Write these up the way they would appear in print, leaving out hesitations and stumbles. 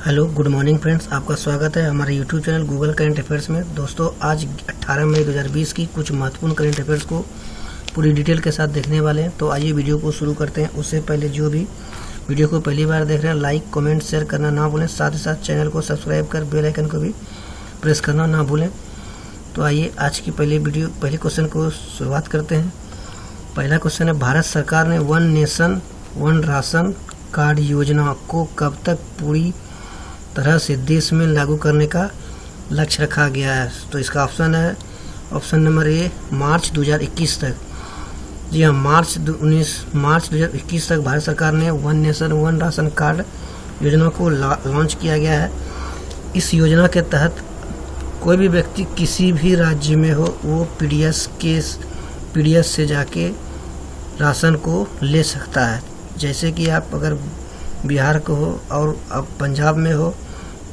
Hello good morning friends, आपका स्वागत है हमारे YouTube channel Google current affairs में। दोस्तों, आज 18 मई 2020 की कुछ महत्वपूर्ण करंट अफेयर्स को पूरी डिटेल के साथ देखने वाले हैं। तो आइए वीडियो को शुरू करते हैं। उससे पहले जो भी वीडियो को पहली बार देख रहे हैं, लाइक कमेंट शेयर करना ना भूलें। साथ ही साथ चैनल को सब्सक्राइब कर बेल आइकन को भी प्रेस करना ना भूलें। तो आइए आज की पहले क्वेश्चन को शुरुआत करते हैं। पहला क्वेश्चन है, भारत सरकार ने one nation one ration card योजना को कब तक पूरी तरह से देश में लागू करने का लक्ष्य रखा गया है? तो इसका ऑप्शन है ऑप्शन नंबर ए, मार्च 2021 तक। जी हाँ, मार्च 2021 तक भारत सरकार ने one nation one ration card योजना को लॉन्च किया गया है। इस योजना के तहत कोई भी व्यक्ति किसी भी राज्य में हो, वो पीडीएस से जाके राशन को ले सकता है। जैसे कि आप अगर बिहार को हो और आप पंजाब में हो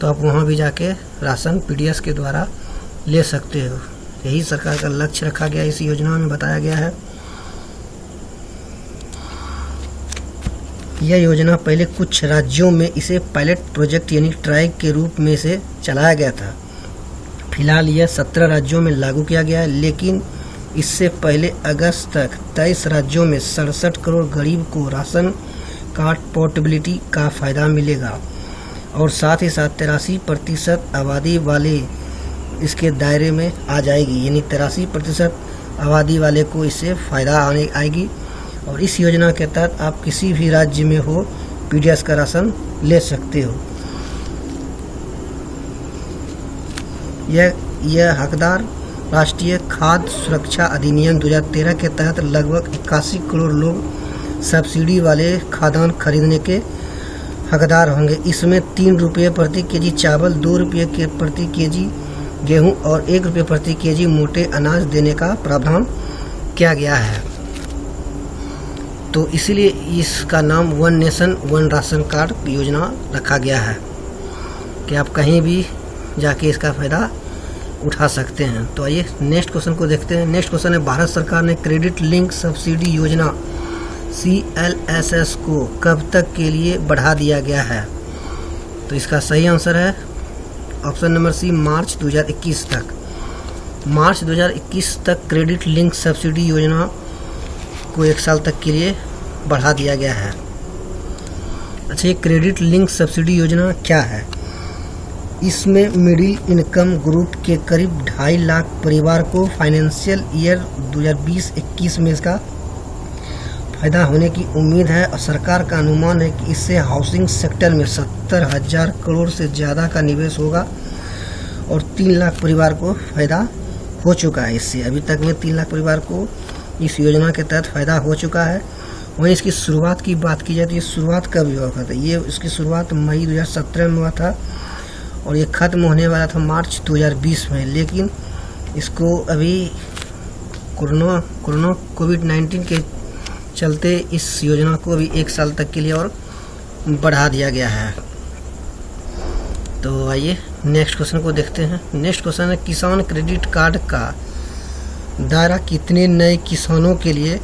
तो आप वहाँ भी जाके राशन पीडीएस के द्वारा ले सकते हो। यही सरकार का लक्ष्य रखा गया, इस योजना में बताया गया है। यह योजना पहले कुछ राज्यों में इसे पायलट प्रोजेक्ट यानी ट्रायल के रूप में से चलाया गया था। फिलहाल यह 17 राज्यों में लागू किया गया है, लेकिन इससे पहले अगस्त तक 23 राज्यों में 67 करोड़ गरीब को राशन कार्ड पोर्टेबिलिटी का फायदा मिलेगा और साथ ही साथ 83% आबादी वाले इसके दायरे में आ जाएगी। यानी 83% आबादी वाले को इससे फायदा आएगी और इस योजना के तहत आप किसी भी राज्य में हो पीडीएस का राशन ले सकते हो। यह हकदार राष्ट्रीय खाद्य सुरक्षा अधिनियम 2013 के तहत लगभग 81 करोड़ लोग सब्सिडी वाले खाद्यान्न खरीदने के हकदार होंगे। इसमें 3 रुपये प्रति केजी चावल, 2 रुपये प्रति केजी गेहूं और 1 रुपये प्रति केजी मोटे अनाज देने का प्रावधान किया गया है। तो इसीलिए इसका नाम one nation one ration card योजना रखा गया है कि आप कहीं भी जाके इसका फायदा उठा सकते हैं। तो आइए नेक्स्ट क्वेश्चन को देखते हैं। नेक्स्ट क्वेश्चन है, भारत सरकार ने क्रेडिट लिंक सब्सिडी योजना CLSS को कब तक के लिए बढ़ा दिया गया है? तो इसका सही आंसर है ऑप्शन नंबर सी, मार्च 2021 तक। मार्च 2021 तक क्रेडिट लिंक सब्सिडी योजना को 1 साल तक के लिए बढ़ा दिया गया है। अच्छा, ये क्रेडिट लिंक सब्सिडी योजना क्या है? इसमें मिडिल इनकम ग्रुप के करीब 2.5 लाख परिवार को फाइनेंशियल ईयर 2020-21 में इसका फायदा होने की उम्मीद है और सरकार का अनुमान है कि इससे हाउसिंग सेक्टर में 70,000 करोड़ से ज़्यादा का निवेश होगा और 3 लाख परिवार को फायदा हो चुका है। इससे अभी तक में 3 लाख परिवार को इस योजना के तहत फायदा हो चुका है। वहीं इसकी शुरुआत की बात की जाए तो ये शुरुआत कब हुआ था? ये इसकी शुरुआत मई 2017 में हुआ था और ये ख़त्म होने वाला था मार्च 2020 में। लेकिन इसको अभी कोरोना कोविड-19 के चलते इस योजना को अभी 1 साल तक के लिए और बढ़ा दिया गया है। तो आइए नेक्स्ट क्वेश्चन को देखते हैं। नेक्स्ट क्वेश्चन है, किसान क्रेडिट कार्ड का दायरा कितने नए किसानों के लिए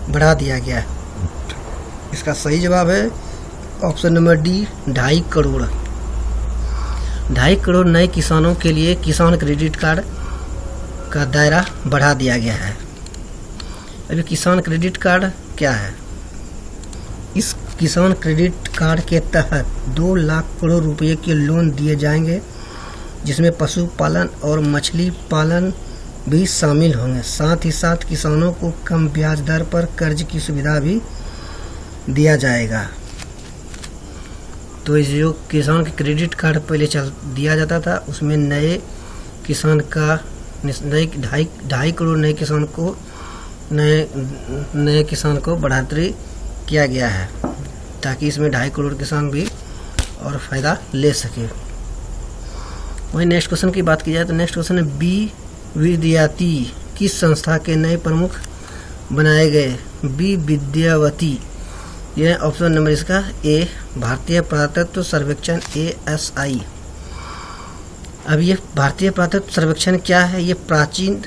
बढ़ा दिया गया है? इसका सही जवाब है option number D, 2.5 crore. 2.5 crore नए किसानों के लिए किसान क्रेडिट कार्ड का दायरा बढ़ा दिया गया है। अभी किसान क्रेडिट कार्ड क्या है? इस किसान क्रेडिट कार्ड के तहत 2 लाख करोड़ रुपए के लोन दिए जाएंगे, जिसमें पशुपालन और मछली पालन भी शामिल होंगे। साथ ही साथ किसानों को कम ब्याज दर पर कर्ज की सुविधा भी दिया जाएगा। तो इस जो किसान के क्रेडिट कार्ड पहले दिया जाता था, उसमें नए किसान का 2.5 करोड़ नए किसान को बढ़ोतरी किया गया है ताकि इसमें 2.5 करोड़ किसान भी और फायदा ले सके। वहीं नेक्स्ट क्वेश्चन की बात की जाए तो नेक्स्ट क्वेश्चन है, बी विद्यावती किस संस्था के नए प्रमुख बनाए गए? बी विद्यावती, यह ऑप्शन नंबर इसका ए, भारतीय पुरातत्व सर्वेक्षण ASI। अब ये भारतीय पुरातत्व सर्वेक्षण क्या है? ये प्राचीन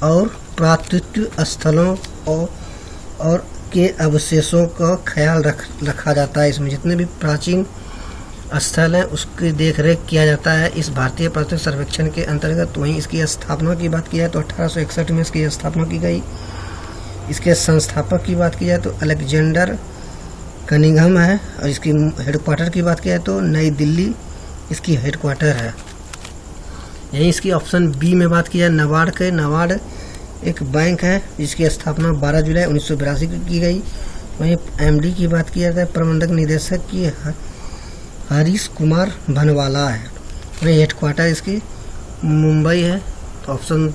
और पुरातत्व स्थलों और के अवशेषों का ख्याल रखा जाता है। इसमें जितने भी प्राचीन स्थल हैं उसकी देखरेख किया जाता है इस भारतीय पुरातत्व सर्वेक्षण के अंतर्गत। वहीं इसकी स्थापना की बात की जाए तो 1861 में इसकी स्थापना की गई। इसके संस्थापक की बात की जाए तो अलेक्जेंडर कनिंघम है, और इसकी हेडक्वार्टर की बात की जाए तो नई दिल्ली इसकी हेडक्वार्टर है। यहीं इसकी ऑप्शन बी में बात की जाए नबार्ड के, नबार्ड एक बैंक है जिसकी स्थापना 12 जुलाई 1982 को की गई। वहीं एमडी की बात की जाए तो प्रबंधक निदेशक की हरीश कुमार भनवाला है। वहीं हेडक्वार्टर इसकी मुंबई है। तो ऑप्शन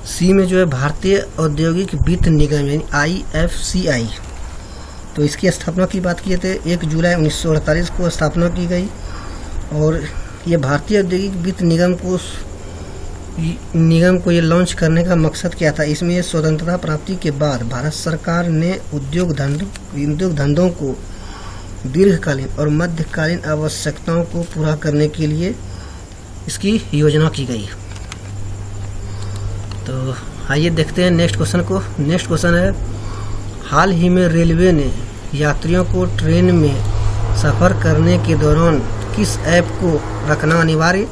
सी में जो है भारतीय औद्योगिक वित्त निगम यानी IFCI, तो इसकी स्थापना की बात की जाए तो 1 जुलाई 1948 को स्थापना की गई। और ये भारतीय औद्योगिक वित्त निगम को ये लॉन्च करने का मकसद क्या था? इसमें स्वतंत्रता प्राप्ति के बाद भारत सरकार ने उद्योग धंधों को दीर्घकालीन और मध्यकालीन आवश्यकताओं को पूरा करने के लिए इसकी योजना की गई। तो आइए देखते हैं नेक्स्ट क्वेश्चन को। नेक्स्ट क्वेश्चन है, हाल ही में रेलवे ने यात्रियों को ट्रेन में सफ़र करने के दौरान किस ऐप को रखना अनिवार्य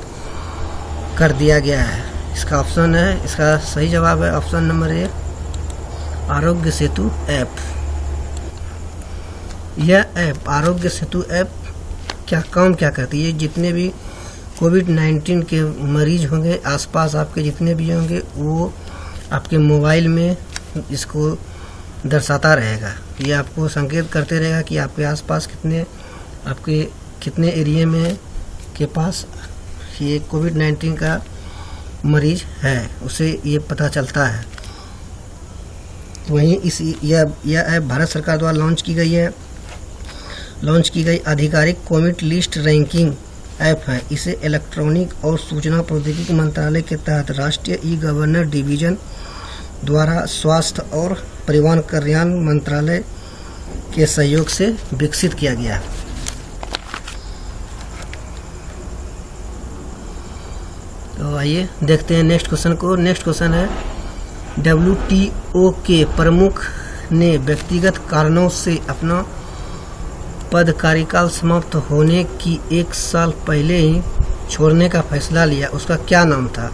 कर दिया गया है? इसका ऑप्शन है, इसका सही जवाब है ऑप्शन नंबर ए, आरोग्य सेतु ऐप। यह ऐप आरोग्य सेतु ऐप क्या करती है? जितने भी कोविड-19 के मरीज होंगे आसपास आपके जितने भी होंगे वो आपके मोबाइल में इसको दर्शाता रहेगा। ये आपको संकेत करते रहेगा कि आपके आसपास कितने एरिया में के पास ये कोविड-19 का मरीज है, उसे ये पता चलता है। वहीं यह ऐप भारत सरकार द्वारा लॉन्च की गई आधिकारिक कोविड लिस्ट रैंकिंग ऐप है। इसे इलेक्ट्रॉनिक और सूचना प्रौद्योगिकी मंत्रालय के तहत राष्ट्रीय ई-गवर्नर डिवीजन द्वारा स्वास्थ्य और परिवहन कल्याण मंत्रालय के सहयोग से विकसित किया गया। तो आइए देखते हैं नेक्स्ट क्वेश्चन को। नेक्स्ट क्वेश्चन है, WTO के प्रमुख ने व्यक्तिगत कारणों से अपना पद कार्यकाल समाप्त होने की 1 साल पहले ही छोड़ने का फैसला लिया, उसका क्या नाम था?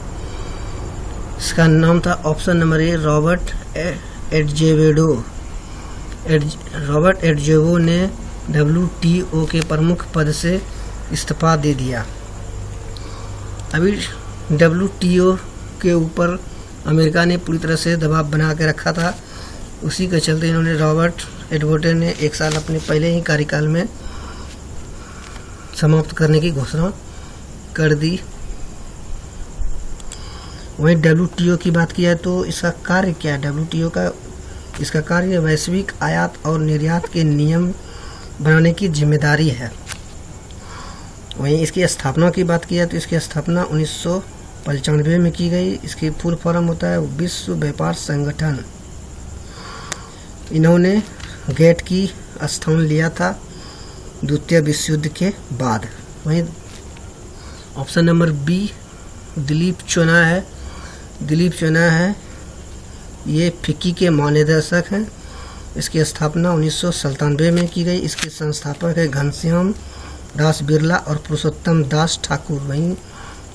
इसका नाम था option number A, Robert Azevedo. Robert एडजेवो ने WTO के प्रमुख पद से इस्तीफा दे दिया। अभी WTO के ऊपर अमेरिका ने पूरी तरह से दबाव बना के रखा था, उसी के चलते इन्होंने रॉबर्ट एडवर्डे ने 1 साल अपने पहले ही कार्यकाल में समाप्त करने की घोषणा कर दी। वहीं WTO की बात की जाए तो इसका कार्य क्या है? WTO का इसका कार्य वैश्विक आयात और निर्यात के नियम बनाने की जिम्मेदारी है। वहीं इसकी स्थापना की बात की जाए तो इसकी स्थापना 1995 में की गई। इसकी फुल फॉर्म होता है विश्व व्यापार संगठन। इन्होंने गेट की स्थान लिया था द्वितीय विश्व युद्ध के बाद। वहीं ऑप्शन नंबर बी, दिलीप चोना है, ये फिक्की के महानिदेशक हैं। इसकी स्थापना 1997 में की गई। इसके संस्थापक है घनश्याम दास बिरला और पुरुषोत्तम दास ठाकुर। वहीं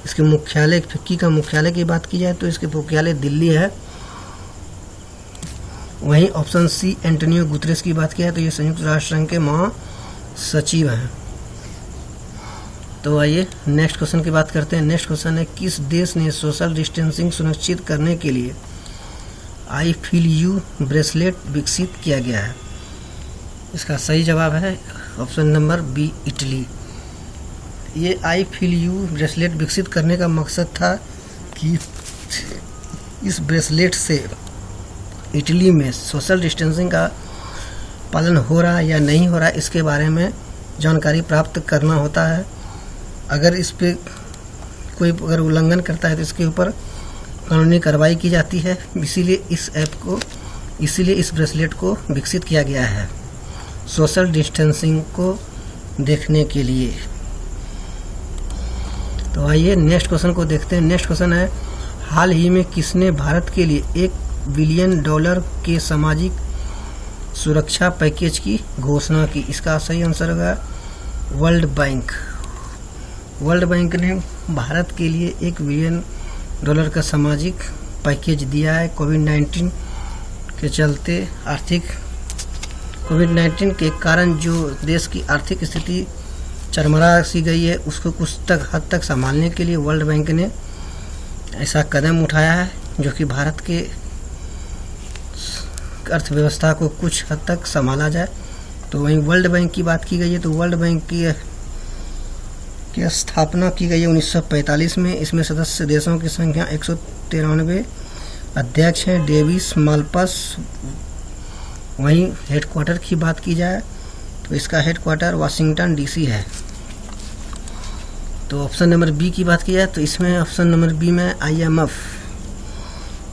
इसके मुख्यालय, फिक्की का मुख्यालय की बात की जाए तो इसके मुख्यालय दिल्ली है। वहीं ऑप्शन सी, एंटोनियो गुतरेस की बात की जाए तो ये संयुक्त राष्ट्र संघ के महासचिव हैं। तो आइए नेक्स्ट क्वेश्चन की बात करते हैं। नेक्स्ट क्वेश्चन है, किस देश ने सोशल डिस्टेंसिंग सुनिश्चित करने के लिए आई फील यू ब्रेसलेट विकसित किया गया है? इसका सही जवाब है ऑप्शन नंबर बी, इटली। ये आई फील यू ब्रेसलेट विकसित करने का मकसद था कि इस ब्रेसलेट से इटली में सोशल डिस्टेंसिंग का पालन हो रहा है या नहीं हो रहा है इसके बारे में जानकारी प्राप्त करना होता है। अगर इस पे कोई अगर उल्लंघन करता है तो इसके ऊपर कानूनी कार्रवाई की जाती है। इसीलिए इस ब्रेसलेट को विकसित किया गया है सोशल डिस्टेंसिंग को देखने के लिए। तो आइए नेक्स्ट क्वेश्चन को देखते हैं। नेक्स्ट क्वेश्चन है, हाल ही में किसने भारत के लिए $1 बिलियन के सामाजिक सुरक्षा पैकेज की घोषणा की। इसका सही आंसर होगा वर्ल्ड बैंक। वर्ल्ड बैंक ने भारत के लिए $1 बिलियन का सामाजिक पैकेज दिया है। कोविड-19 के चलते कोविड-19 के कारण जो देश की आर्थिक स्थिति चरमरा सी गई है, उसको कुछ हद तक संभालने के लिए वर्ल्ड बैंक ने ऐसा कदम उठाया है जो कि भारत के अर्थव्यवस्था को कुछ हद तक संभाला जाए। तो वहीं वर्ल्ड बैंक की बात की गई है तो वर्ल्ड बैंक की स्थापना की गई है 1945 में। इसमें सदस्य देशों की संख्या 193, अध्यक्ष हैं डेविस माल्पास। वहीं हेडक्वार्टर की बात की जाए तो इसका हेडक्वार्टर वाशिंगटन डीसी है। तो ऑप्शन नंबर बी की बात की जाए तो इसमें ऑप्शन नंबर बी में IMF।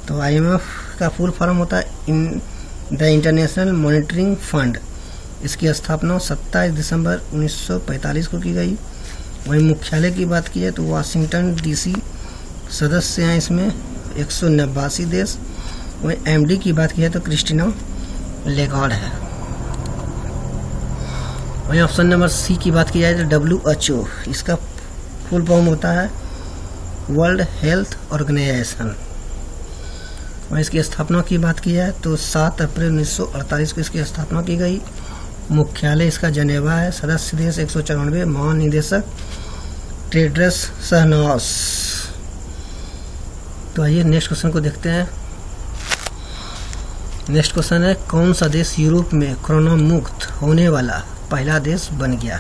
तो IMF का फुल फॉर्म होता है द इंटरनेशनल मॉनिटरिंग फंड। इसकी स्थापना 27 दिसंबर 1945 को की गई। वहीं मुख्यालय की बात की जाए तो वाशिंगटन डीसी। सदस्य हैं इसमें 189 देश। वहीं MD की बात की जाए तो क्रिस्टीना लेगार्ड है। वहीं ऑप्शन नंबर सी की बात की जाए तो WHO। इसका फुल फॉर्म होता है वर्ल्ड हेल्थ ऑर्गेनाइजेशन। वहीं इसकी स्थापना की बात की जाए तो 7 अप्रैल 1948 को इसकी स्थापना की गई। मुख्यालय इसका जनेवा है। सदस्य देश 194। महानिदेशक टेड्रस सहनास। तो आइए नेक्स्ट क्वेश्चन को देखते हैं। नेक्स्ट क्वेश्चन है कौन सा देश यूरोप में कोरोना मुक्त होने वाला पहला देश बन गया।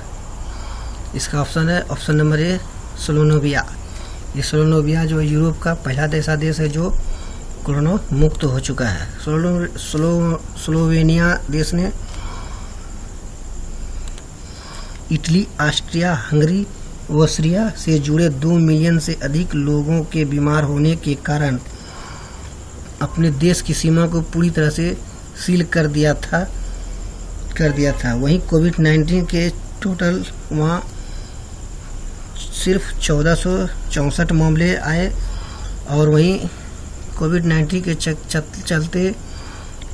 इसका ऑप्शन है ऑप्शन नंबर ए स्लोवेनिया। ये स्लोवेनिया जो यूरोप का पहला ऐसा देश है जो कोरोना मुक्त हो चुका है। स्लोवेनिया देश ने इटली, ऑस्ट्रिया, हंगरी, ऑस्ट्रिया से जुड़े 2 मिलियन से अधिक लोगों के बीमार होने के कारण अपने देश की सीमा को पूरी तरह से सील कर दिया था। वहीं कोविड-19 के टोटल वहाँ सिर्फ 1464 मामले आए और वहीं कोविड-19 के चलते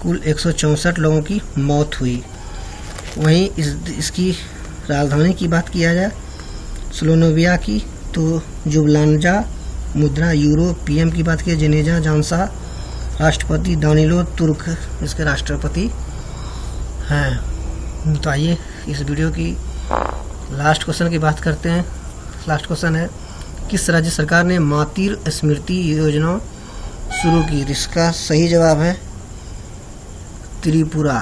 कुल 164 लोगों की मौत हुई। वहीं इसकी राजधानी की बात किया जाए स्लोवेनिया की तो जुब्लान्जा मुद्रा यूरो। PM की बात की जनेजा जानसा। राष्ट्रपति दानिलो तुर्क इसके राष्ट्रपति हैं। तो आइए इस वीडियो की लास्ट क्वेश्चन की बात करते हैं। लास्ट क्वेश्चन है किस राज्य सरकार ने मातृ स्मृति योजना शुरू की। इसका सही जवाब है त्रिपुरा।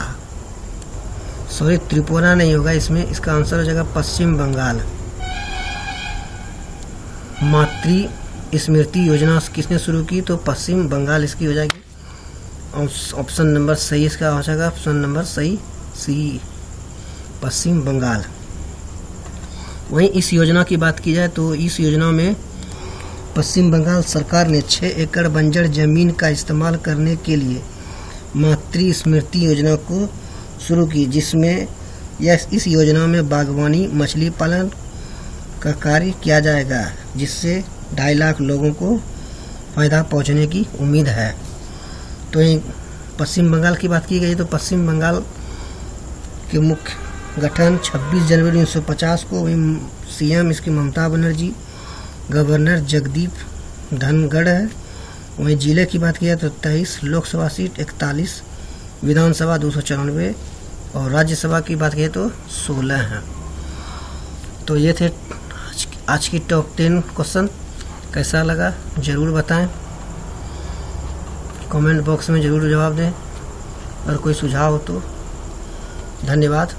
सॉरी त्रिपुरा नहीं होगा इसमें, इसका आंसर हो जाएगा पश्चिम बंगाल। मातृ स्मृति योजना किसने शुरू की तो पश्चिम बंगाल इसकी हो जाएगी। ऑप्शन नंबर सही इसका हो जाएगा ऑप्शन नंबर सही सी पश्चिम बंगाल। वहीं इस योजना की बात की जाए तो इस योजना में पश्चिम बंगाल सरकार ने 6 एकड़ बंजर जमीन का इस्तेमाल करने के लिए मातृ स्मृति योजना को शुरू की, जिसमें इस योजना में बागवानी, मछली पालन का कार्य किया जाएगा, जिससे 2.5 लाख लोगों को फायदा पहुंचने की उम्मीद है। तो पश्चिम बंगाल की बात की गई तो पश्चिम बंगाल के मुख्य गठन 26 जनवरी 1950 को। वहीं CM इसकी ममता बनर्जी, गवर्नर जगदीप धनखड़ है। वहीं जिले की बात किया तो 23 लोकसभा सीट, 41 विधानसभा 294 और राज्यसभा की बात किया तो 16 हैं। तो ये थे आज की टॉप 10 क्वेश्चन। कैसा लगा ज़रूर बताएं, कमेंट बॉक्स में ज़रूर जवाब दें। और कोई सुझाव हो तो धन्यवाद।